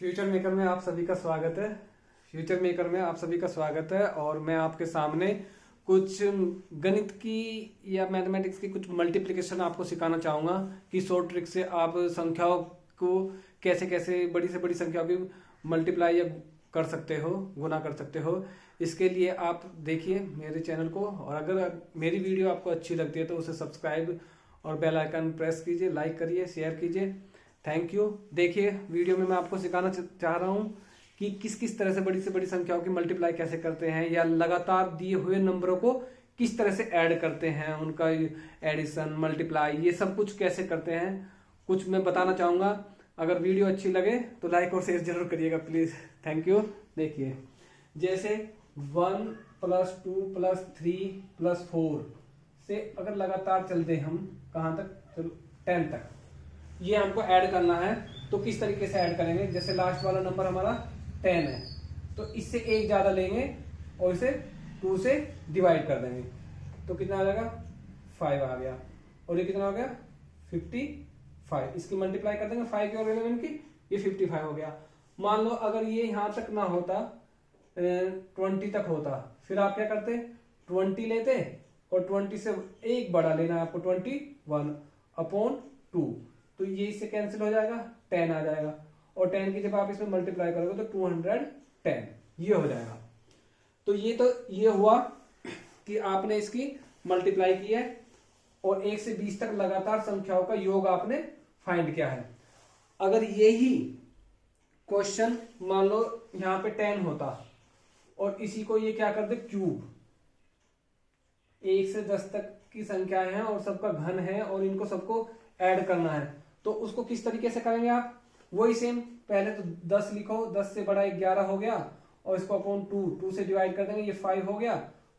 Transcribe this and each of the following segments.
Future maker में आप सभी का स्वागत है। फ्यूचर मेकर में आप सभी का स्वागत है और मैं आपके सामने कुछ गणित की या मैथमेटिक्स की कुछ मल्टीप्लिकेशन आपको सिखाना चाहूँगा कि शॉर्ट ट्रिक से आप संख्याओं को कैसे कैसे बड़ी से बड़ी संख्याओं की मल्टीप्लाई या कर सकते हो, गुना कर सकते हो। इसके लिए आप देखिए मेरे चैनल को, और अगर मेरी वीडियो आपको अच्छी लगती है तो उसे सब्सक्राइब और बेल आइकन प्रेस कीजिए, लाइक करिए, शेयर कीजिए। Thank you. देखिए वीडियो में मैं आपको सिखाना चाह रहा हूँ कि किस किस तरह से बड़ी संख्याओं की मल्टीप्लाई कैसे करते हैं या लगातार दिए हुए नंबरों को किस तरह से ऐड करते हैं, उनका एडिशन, मल्टीप्लाई, ये सब कुछ कैसे करते हैं, कुछ मैं बताना चाहूँगा। अगर वीडियो अच्छी लगे तो लाइक और शेयर जरूर करिएगा प्लीज़। Thank you. देखिए जैसे 1 + 2 + 3 + 4 से अगर लगातार चलते हम कहाँ तक, चलो 10 तक, ये हमको ऐड करना है। तो किस तरीके से ऐड करेंगे, जैसे लास्ट वाला नंबर हमारा 10 है तो इससे एक ज्यादा लेंगे और इसे 2 से डिवाइड कर देंगे तो कितना आ जाएगा, 5 आ गया। और ये कितना हो गया, 55। इसकी मल्टीप्लाई कर देंगे 5 की और 11 की, ये 55 हो गया। मान लो अगर ये यहां तक ना होता, 20 तक होता, फिर आप क्या करते, 20 लेते और 20 से एक बड़ा लेना है आपको, 21/2। तो ये इससे कैंसिल हो जाएगा, 10 आ जाएगा। और 10 की जब आप इसमें मल्टीप्लाई करोगे तो 210 ये हो जाएगा। तो ये हुआ कि आपने इसकी मल्टीप्लाई की है और 1 से 20 तक लगातार संख्याओं का योग आपने फाइंड किया है। अगर यही क्वेश्चन मान लो यहां पे 10 होता और इसी को ये क्या कर दे, क्यूब, 1 से 10 तक की संख्याएं हैं और सबका घन है और इनको सबको ऐड करना है, तो उसको किस तरीके से करेंगे आप, वही सेम, पहले तो 10 लिखो, 10 से बड़ा 11 हो गया और इसको अपॉन 2 से डिवाइड कर देंगे, ये 5 हो गया।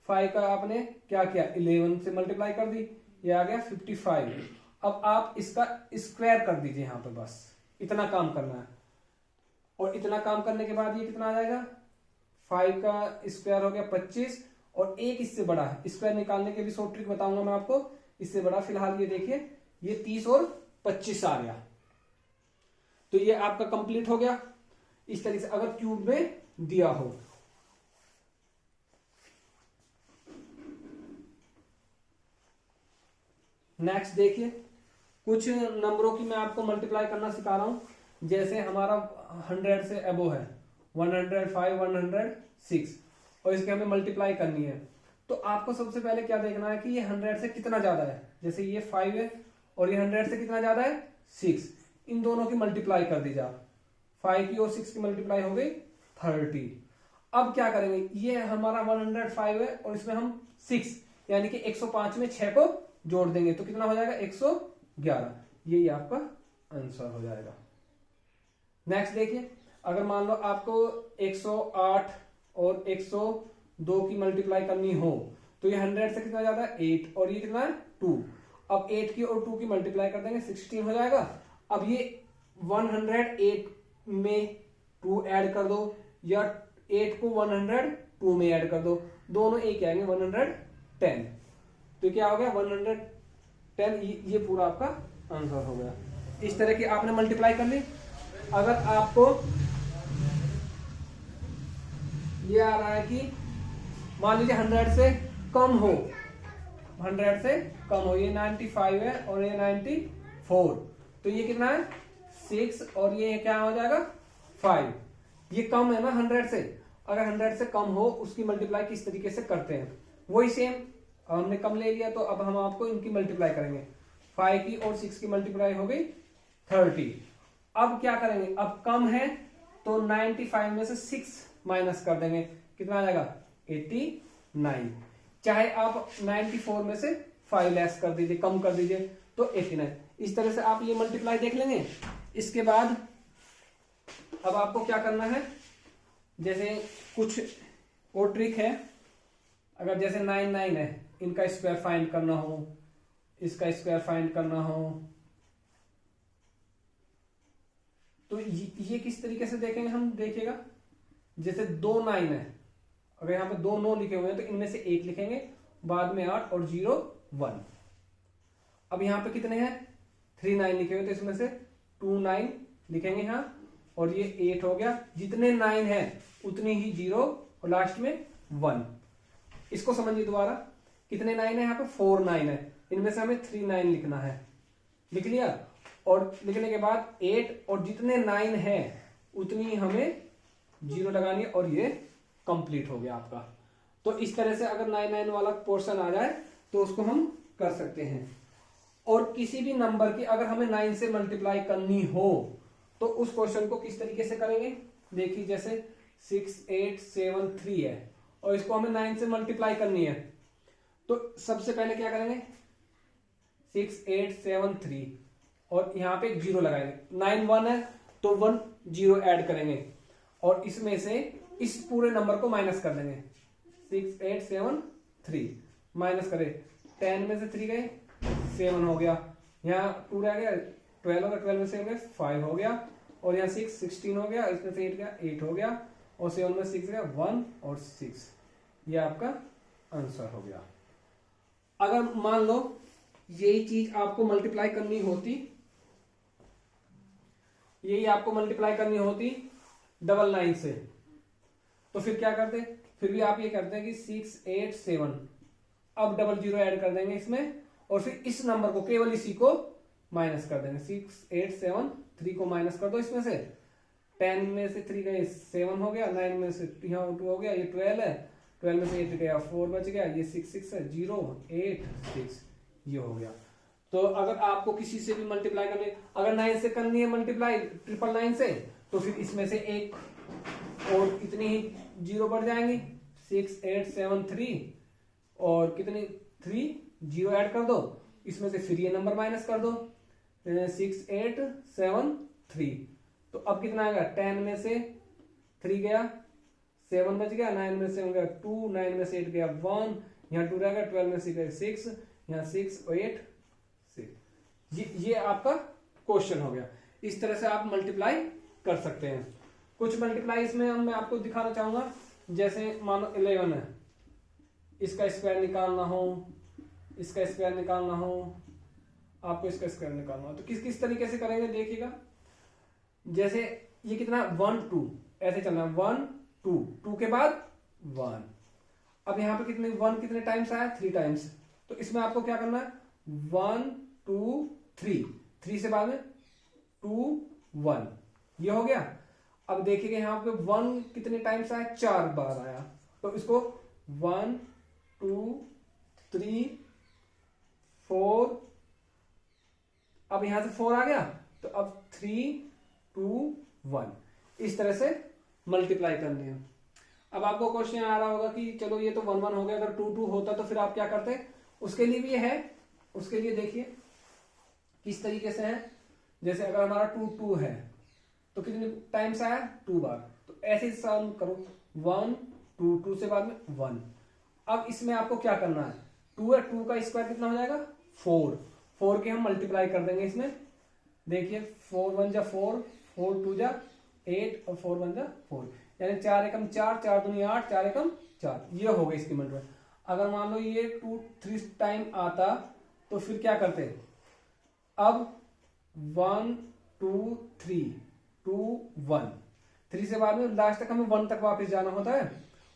5 का आपने क्या किया, 11 से मल्टीप्लाई कर दी, ये आ गया 55। अब आप इसका स्क्वायर कर दीजिए यहाँ पे, बस इतना काम करना है। और इतना काम करने के बाद ये कितना आ जाएगा, 5 का स्क्वायर हो गया 25 और एक इससे बड़ा है। स्क्वायर निकालने के भी शॉर्ट ट्रिक बताऊंगा मैं आपको, इससे बड़ा। फिलहाल ये देखिए, ये 30 और 25 आ गया, तो ये आपका कंप्लीट हो गया। इस तरीके से अगर क्यूब में दिया हो। नेक्स्ट देखिए, कुछ नंबरों की मैं आपको मल्टीप्लाई करना सिखा रहा हूं। जैसे हमारा 100 से अबो है, 105, 106, और इसके हमें मल्टीप्लाई करनी है। तो आपको सबसे पहले क्या देखना है कि ये 100 से कितना ज्यादा है। जैसे ये 5 है और ये 100 से कितना ज्यादा है, 6। इन दोनों की मल्टीप्लाई कर दीजिए आप, 5 की और 6 की मल्टीप्लाई हो गई 30। अब क्या करेंगे, ये हमारा 105 है और इसमें हम 6 यानी कि 105 में 6 को जोड़ देंगे तो कितना हो जाएगा, 111। यही आपका आंसर हो जाएगा। नेक्स्ट देखिए, अगर मान लो आपको 108 और 102 की मल्टीप्लाई करनी हो तो ये 100 से कितना ज्यादा है, 8, और ये कितना है, 2। अब 8 की और 2 की मल्टीप्लाई कर देंगे, 16 हो जाएगा। अब ये 108 में 2 ऐड कर दो या 8 को 102 में ऐड कर दो, दोनों एक आएंगे, 110। तो क्या हो गया, 110। ये पूरा आपका आंसर हो गया। इस तरह की आपने मल्टीप्लाई कर ली। अगर आपको ये आ रहा है कि मान लीजिए 100 से कम हो, 100 से कम हो, ये 95 है और ये 94, तो ये कितना है, 6, और ये क्या हो जाएगा, 5। ये कम है ना 100 से। अगर 100 से कम हो उसकी मल्टीप्लाई किस तरीके से करते हैं, वही सेम। हमने कम ले लिया तो अब हम आपको इनकी मल्टीप्लाई करेंगे। 5 की और 6 की मल्टीप्लाई हो गई 30। अब क्या करेंगे, अब कम है तो 95 में से 6 माइनस कर देंगे, कितना आ जाएगा, 89। चाहे आप 94 में से 5 लेस कर दीजिए, कम कर दीजिए, तो 89। इस तरह से आप ये मल्टीप्लाई देख लेंगे। इसके बाद अब आपको क्या करना है, जैसे कुछ और ट्रिक है। अगर जैसे 99 है, इनका स्क्वायर फाइंड करना हो, इसका स्क्वायर फाइंड करना हो, तो ये किस तरीके से देखेंगे हम, देखिएगा। जैसे 2 9 है, अगर यहां पे 2 9 लिखे हुए हैं तो इनमें से 1 लिखेंगे, बाद में 8 और 0 1। अब यहां पे कितने हैं, 3 9 लिखे हुए, तो इसमें से 2 9 लिखेंगे यहाँ, और ये 8 हो गया। जितने 9 है उतनी ही 0 और लास्ट में 1। इसको समझिए दोबारा, कितने 9 है यहाँ पे 4 9 है, इनमें से हमें 3 9 लिखना है। लिख लिया, और लिखने के बाद 8 और जितने 9 है उतनी हमें 0 लगानी है और ये कंप्लीट हो गया आपका। तो इस तरह से अगर 9 9 वाला पोर्शन आ जाए तो उसको हम कर सकते हैं। और किसी भी नंबर की अगर हमें 9 से मल्टीप्लाई करनी हो तो उस क्वेश्चन को किस तरीके से करेंगे, देखिए जैसे 6 8 7 3 है और इसको हमें 9 से मल्टीप्लाई करनी है, तो सबसे पहले क्या करेंगे 6 8 7 3 और यहाँ पे 0 लगाएंगे। 9 1 है तो 1 0 ऐड करेंगे और इसमें से इस पूरे नंबर को माइनस कर देंगे। 6 8 7 3 माइनस करें, 10 में से 3 गए 7 हो गया, यहाँ 2 रह गया 12 होगा, 12 में से हो गया 5 हो गया, और यहाँ 6 16 हो गया, इसमें से 8 गया 8 हो गया, और 7 में 6 गया 1 और 6। ये आपका आंसर हो गया। अगर मान लो यही चीज आपको मल्टीप्लाई करनी होती, यही आपको मल्टीप्लाई करनी होती 999 से, तो फिर क्या करते, फिर भी आप ये करते हैं कि 6 8 7 अब 00 ऐड कर देंगे इसमें, और फिर इस नंबर को केवल इसी को माइनस कर देंगे। 6 8 7 3 को माइनस कर दो इसमें से, 10 में से 3 गए 7 हो गया, 9 में से यहाँ 2 हो गया, ये 12 है, 12 में से 8 गया 4 बच गया, ये 6 6 है 0 8 6 ये हो गया। तो अगर आपको किसी से भी मल्टीप्लाई करनी, अगर 9 से करनी है मल्टीप्लाई 999 से, तो फिर इसमें से एक और इतनी ही 0 बढ़ जाएंगी, 6 8 7 3 और कितनी 3 0 ऐड कर दो, इसमें से फिर ये नंबर माइनस कर दो 6 8 7 3। तो अब कितना आएगा, 10 में से 3 गया 7 बच गया, 9 में से हो गया 2, 9 में से 8 गया 1, यहाँ 2 रहेगा, 12 में से गया 6, यहाँ 6 8 6। ये आपका क्वेश्चन हो गया। इस तरह से आप मल्टीप्लाई कर सकते हैं। कुछ मल्टीप्लाई इसमें मैं आपको दिखाना चाहूंगा, जैसे मानो 11 है, इसका स्क्वायर निकालना हो, इसका स्क्वायर निकालना हो, आपको इसका स्क्वायर निकालना हो, तो किस किस तरीके से करेंगे देखिएगा। जैसे ये कितना 1 2 ऐसे चलना, 1 2 2 के बाद 1। अब यहाँ पे कितने 1 कितने टाइम्स आया 3 टाइम्स, तो इसमें आपको क्या करना है 1 2 3 3 से बाद में 2 1 ये हो गया। अब देखिएगा यहाँ पे 1 कितने टाइम्स आया 4 बार आया, तो इसको 1 2 3 4, अब यहां से 4 आ गया, तो अब 3 2 1 इस तरह से मल्टीप्लाई करनी है। अब आपको क्वेश्चन आ रहा होगा कि चलो ये तो 1 1 हो गया, अगर 2 2 होता तो फिर आप क्या करते, उसके लिए भी है, उसके लिए देखिए किस तरीके से है। जैसे अगर हमारा 2 2 है तो कितने टाइम्स आया 2 बार, तो ऐसे ही सम करो 1 2 2 से बाद में 1। अब इसमें आपको क्या करना है, 2 है, 2 का स्क्वायर कितना हो जाएगा 4, 4 के हम मल्टीप्लाई कर देंगे इसमें। देखिए 4 1 जा 4, 4 2 जा 8 और 4 1 जा 4, यानी 4 एकम 4 4 दूनी 8 4 एकम 4, ये हो गई इसकी मल्टीप्लाई। अगर मान लो ये 2 3 टाइम आता तो फिर क्या करते, अब 1 2 3 2 1 3 से बाद में लास्ट तक हमें 1 तक वापस जाना होता है,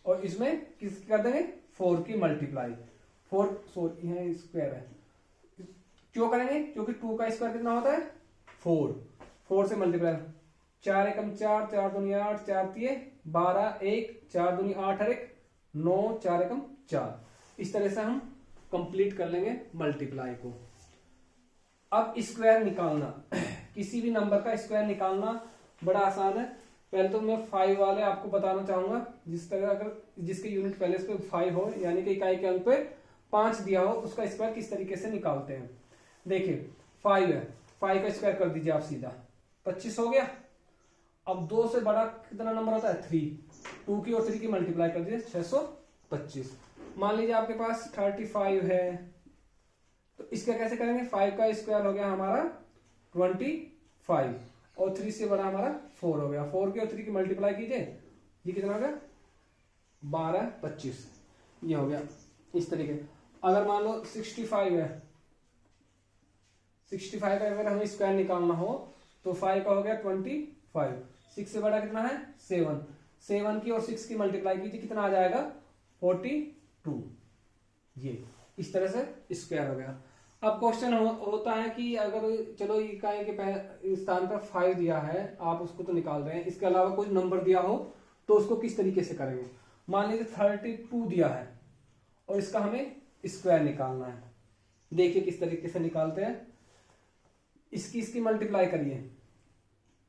और इसमें किस कर देंगे 4 की मल्टीप्लाई। 4 सॉरी यहाँ स्क्वायर है, क्यों करेंगे, क्योंकि 2 का स्क्वायर कितना होता है 4, 4 से मल्टीप्लाई, 4 एकम 4 4 दूनी 8 4 3 12 1 4 दूनी 8 और 1 9 4 एकम 4। इस तरह से हम कंप्लीट कर लेंगे मल्टीप्लाई को। अब स्क्वायर निकालना, किसी भी नंबर का स्क्वायर निकालना बड़ा आसान है। पहले तो मैं 5 वाले आपको बताना चाहूंगा, जिस तरह अगर जिसके यूनिट पहले पे 5 हो, यानी कि इकाई के अंक पे 5 दिया हो, उसका स्क्वायर किस तरीके से निकालते हैं। देखिए 5 है, 5 का स्क्वायर कर दीजिए आप सीधा, 25 हो गया। अब 2 से बड़ा कितना नंबर होता है 3, 2 की और 3 की मल्टीप्लाई कर दीजिए 625। मान लीजिए आपके पास 35 है, तो इसका कैसे करेंगे, 5 का स्क्वायर हो गया हमारा 25 और 3 से बड़ा हमारा 4 हो गया, 4 की और 3 की मल्टीप्लाई कीजिए, ये कितना हो गया 12 25, ये हो गया इस तरीके। अगर मान लो 65 है, 65 का अगर हमें स्क्वायर निकालना हो तो 5 का हो गया 25, 6 से बड़ा कितना है 7, 7 की और 6 की मल्टीप्लाई कीजिए, कितना आ जाएगा 42। ये इस तरह से स्क्वायर हो गया। अब क्वेश्चन होता है कि अगर चलो इकाई के स्थान पर 5 दिया है, आप उसको तो निकाल रहे हैं, इसके अलावा कोई नंबर दिया हो तो उसको किस तरीके से करेंगे। मान लीजिए 32 दिया है और इसका हमें स्क्वायर निकालना है। देखिए किस तरीके से निकालते हैं। इसकी मल्टीप्लाई करिए,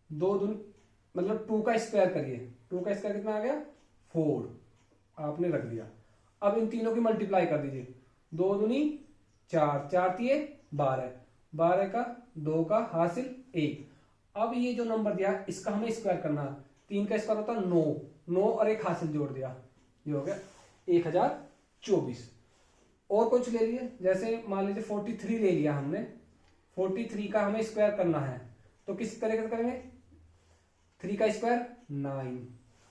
2 दूनी मतलब 2 का स्क्वायर करिए, 2 का स्क्वायर कितना आ गया 4, आपने रख दिया। अब इन तीनों की मल्टीप्लाई कर दीजिए, 2 दूनी 4, 4 तिये 12, 12 का 2 का हासिल 1। अब ये जो नंबर दिया इसका हमें स्क्वायर करना है, 3 का स्क्वायर होता है 9, 9 और 1 हासिल जोड़ दिया, ये हो गया 1024। और कुछ ले लिए, जैसे मान लीजिए 43 ले लिया हमने, 43 का हमें स्क्वायर करना है तो किस तरीके से करेंगे, 3 का स्क्वायर 9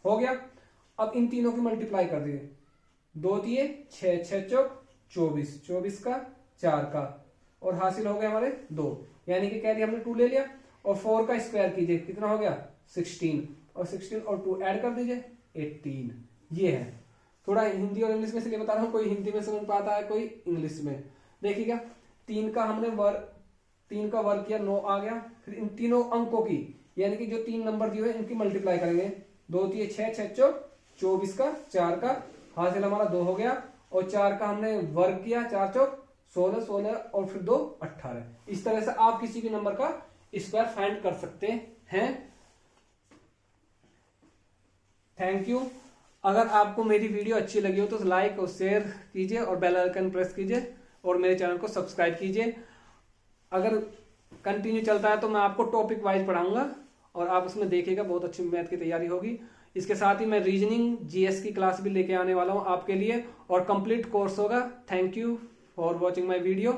हो गया। अब इन तीनों की मल्टीप्लाई कर दिए, 2 दिए 6, 6 चौक 24, 24 का 4 का और हासिल हो गए हमारे 2, यानी कि कैरी हमने 2 ले लिया। और 4 का स्क्वायर कीजिए, कितना हो गया 16, और 16 और 2 ऐड कर दीजिए 18। ये है, थोड़ा हिंदी और इंग्लिश में इसलिए बता रहा हूँ, कोई हिंदी में समझ पाता है कोई इंग्लिश में। देखिएगा 3 का हमने तीन का वर्ग किया 9 आ गया। फिर इन तीनों अंकों की यानी कि जो 3 नंबर दिए हुए इनकी मल्टीप्लाई करेंगे, 2 तिये 6, 6 चौक 24 का 4 का हासिल हमारा 2 हो गया। और 4 का हमने वर्ग किया, 4 चौक 16, 16 और फिर 2 18। इस तरह से आप किसी भी नंबर का स्क्वायर फाइंड कर सकते हैं। Thank you. अगर आपको मेरी वीडियो अच्छी लगी हो तो लाइक और शेयर कीजिए और बेल आइकन प्रेस कीजिए और मेरे चैनल को सब्सक्राइब कीजिए। अगर कंटिन्यू चलता है तो मैं आपको टॉपिक वाइज पढ़ाऊंगा और आप उसमें देखिएगा, बहुत अच्छी मैथ की तैयारी होगी। इसके साथ ही मैं रीजनिंग जीएस की क्लास भी लेके आने वाला हूं आपके लिए और कंप्लीट कोर्स होगा। Thank you for watching my video.